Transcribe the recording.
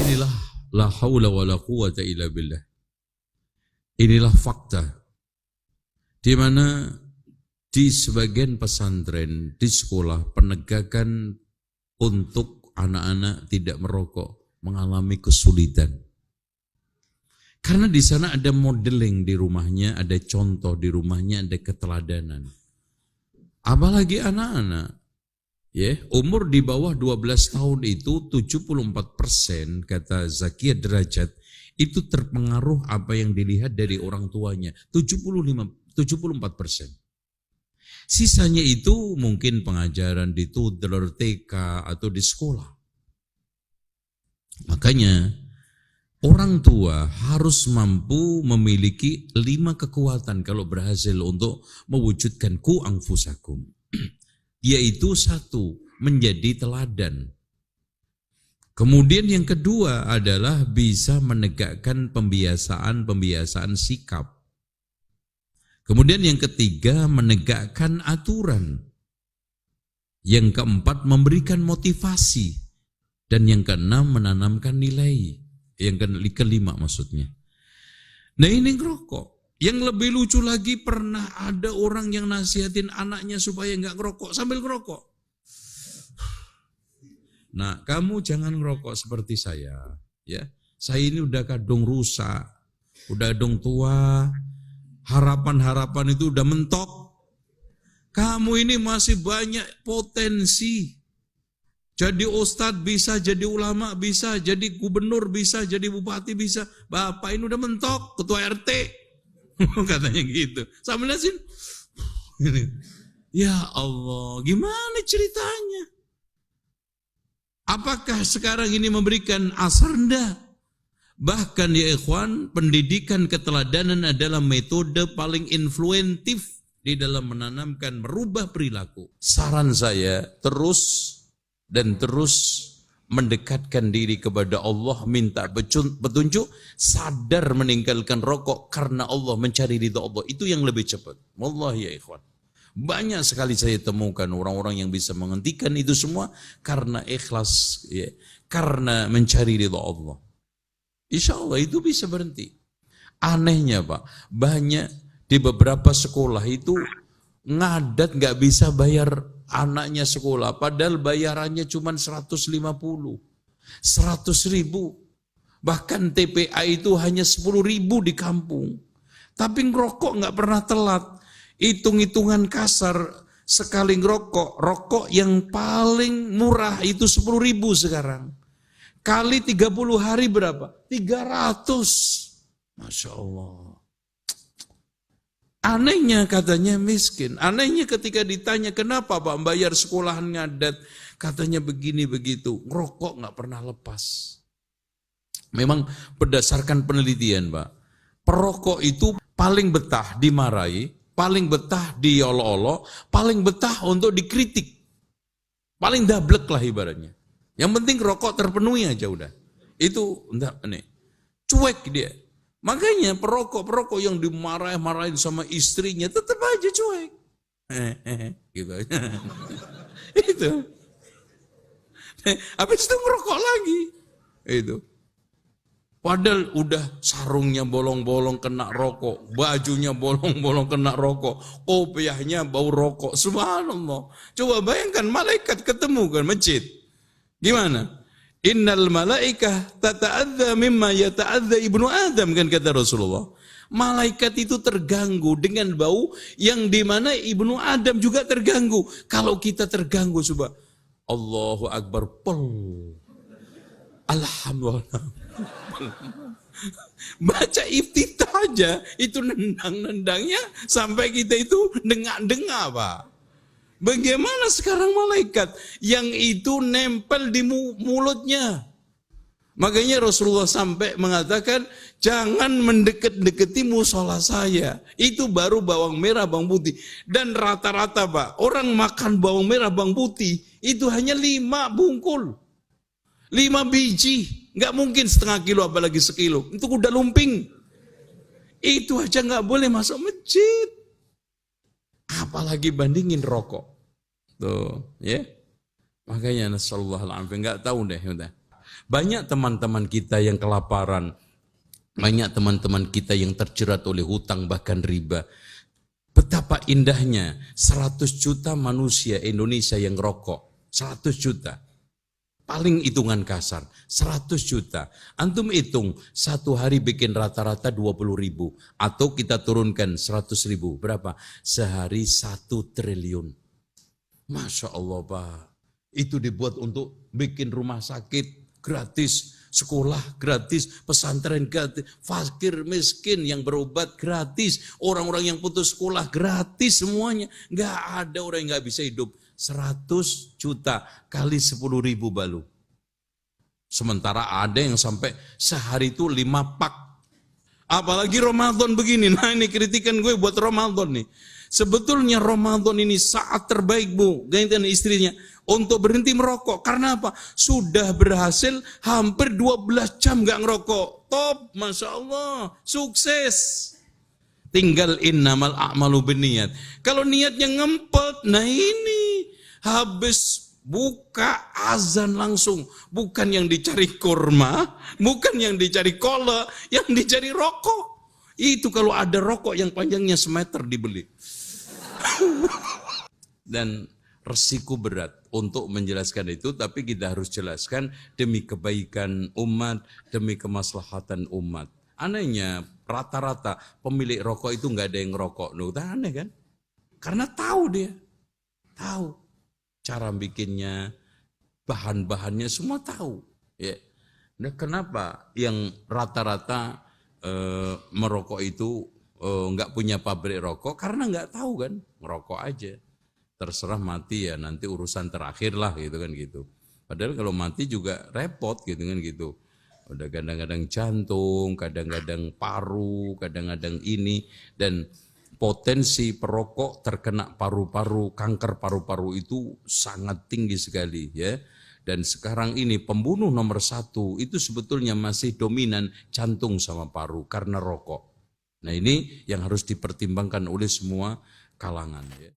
inilah la haula wala quwata illa billah. Inilah fakta di mana di sebagian pesantren, di sekolah, penegakan untuk anak-anak tidak merokok mengalami kesulitan. Karena di sana ada modeling di rumahnya, ada contoh di rumahnya, ada keteladanan. Apalagi anak-anak, ya, umur di bawah 12 tahun itu 74% kata Zakia Derajat itu terpengaruh apa yang dilihat dari orang tuanya, 74%. Sisanya itu mungkin pengajaran di toddler, TK atau di sekolah. Makanya orang tua harus mampu memiliki 5 kekuatan kalau berhasil untuk mewujudkan ku anfusakum. Yaitu 1, menjadi teladan. Kemudian yang kedua adalah bisa menegakkan pembiasaan sikap. Kemudian yang ketiga menegakkan aturan. Yang keempat memberikan motivasi. Dan yang keenam menanamkan nilai. Yang kelima maksudnya. Nah ini ngerokok. Yang lebih lucu lagi pernah ada orang yang nasihatin anaknya supaya nggak ngerokok sambil ngerokok. Nah, kamu jangan ngerokok seperti saya, ya. Saya ini udah kadung rusak, udah kadung tua, harapan-harapan itu udah mentok. Kamu ini masih banyak potensi. Jadi ustadz bisa, jadi ulama bisa, jadi gubernur bisa, jadi bupati bisa. Bapak ini udah mentok, ketua RT. Katanya gitu. Sambil liatin. Ya Allah, gimana ceritanya? Apakah sekarang ini memberikan asar rendah? Bahkan ya ikhwan, pendidikan keteladanan adalah metode paling influentif di dalam menanamkan, merubah perilaku. Saran saya, terus mendekatkan diri kepada Allah, minta petunjuk, sadar meninggalkan rokok karena Allah, mencari ridha Allah. Itu yang lebih cepat. Wallahi ya ikhwan. Banyak sekali saya temukan orang-orang yang bisa menghentikan itu semua karena ikhlas, ya, karena mencari ridha Allah. Insya Allah itu bisa berhenti. Anehnya Pak, banyak di beberapa sekolah itu ngadat nggak bisa bayar anaknya sekolah, padahal bayarannya cuma 150, 100.000. Bahkan TPA itu hanya 10.000 di kampung. Tapi ngerokok nggak pernah telat. Hitung-hitungan kasar, sekali ngerokok, rokok yang paling murah itu 10.000 sekarang. Kali 30 hari berapa? 300. Masya Allah. Anehnya katanya miskin. Anehnya ketika ditanya kenapa Pak bayar sekolahan ngadat, katanya begini begitu. Ngerokok nggak pernah lepas. Memang berdasarkan penelitian Pak, perokok itu paling betah dimarahi, paling betah diolok-olok, paling betah untuk dikritik. Paling dablek lah ibaratnya. Yang penting rokok terpenuhi aja udah. Itu enggak nih. Cuek dia. Makanya perokok-perokok yang dimarahin sama istrinya tetap aja cuek. Gitu. Itu. Habis itu ngerokok lagi. Itu. Padahal udah sarungnya bolong-bolong kena rokok, bajunya bolong-bolong kena rokok, kopiahnya bau rokok. Subhanallah. Coba bayangkan malaikat ketemu kan masjid. Gimana? Innal malaikah tata'adza mimma yata'adza ibnu Adam, kan kata Rasulullah. Malaikat itu terganggu dengan bau yang dimana ibnu Adam juga terganggu. Kalau kita terganggu coba, Allahu Akbar, pol. Alhamdulillah. Baca iftitah aja itu nendang-nendangnya sampai kita itu dengak-dengak Pak. Bagaimana sekarang malaikat yang itu nempel di mulutnya? Makanya Rasulullah sampai mengatakan jangan mendekat-dekati musola saya. Itu baru bawang merah, bawang putih. Dan rata-rata Pak, orang makan bawang merah, bawang putih itu hanya 5 bungkul. 5 biji. Nggak mungkin setengah kilo apalagi sekilo. Itu kuda lumping. Itu aja nggak boleh masuk masjid. Apalagi bandingin rokok. Tuh, ya. Makanya nasallallahu alaihi wasallam nggak tahu deh udah. Banyak teman-teman kita yang kelaparan, banyak teman-teman kita yang terjerat oleh hutang bahkan riba. Betapa indahnya 100 juta manusia Indonesia yang rokok. 100 juta. Paling hitungan kasar, 100 juta. Antum hitung, satu hari bikin rata-rata 20 ribu. Atau kita turunkan 100 ribu. Berapa? Sehari 1 triliun. Masya Allah Pak. Itu dibuat untuk bikin rumah sakit gratis, sekolah gratis, pesantren gratis, fakir miskin yang berobat gratis, orang-orang yang putus sekolah gratis semuanya. Nggak ada orang yang nggak bisa hidup. 100 juta kali 10 ribu balu. Sementara ada yang sampai sehari itu 5 pak. Apalagi Ramadan begini. Nah ini kritikan gue buat Ramadan nih. Sebetulnya Ramadan ini saat terbaik Bu, gantian istrinya, untuk berhenti merokok. Karena apa? Sudah berhasil hampir 12 jam gak ngerokok. Top, Masya Allah, sukses. Tinggal innamal a'malu binniyat. Kalau niatnya ngempet, nah ini habis buka azan langsung. Bukan yang dicari kurma, bukan yang dicari kola, yang dicari rokok. Itu kalau ada rokok yang panjangnya semeter dibeli. Dan resiko berat untuk menjelaskan itu, tapi kita harus jelaskan demi kebaikan umat, demi kemaslahatan umat. Anehnya rata-rata pemilik rokok itu nggak ada yang ngerokok. Loh, aneh kan? Karena tahu dia, tahu cara bikinnya, bahan-bahannya semua tahu. Ya. Nah, kenapa yang rata-rata merokok itu nggak punya pabrik rokok? Karena nggak tahu kan, ngerokok aja. Terserah mati ya nanti urusan terakhir lah gitu kan gitu. Padahal kalau mati juga repot gitu kan gitu. Udah kadang-kadang jantung, kadang-kadang paru, kadang-kadang ini, dan potensi perokok terkena paru-paru, kanker paru-paru itu sangat tinggi sekali ya. Dan sekarang ini pembunuh nomor 1 itu sebetulnya masih dominan jantung sama paru karena rokok. Nah ini yang harus dipertimbangkan oleh semua kalangan ya.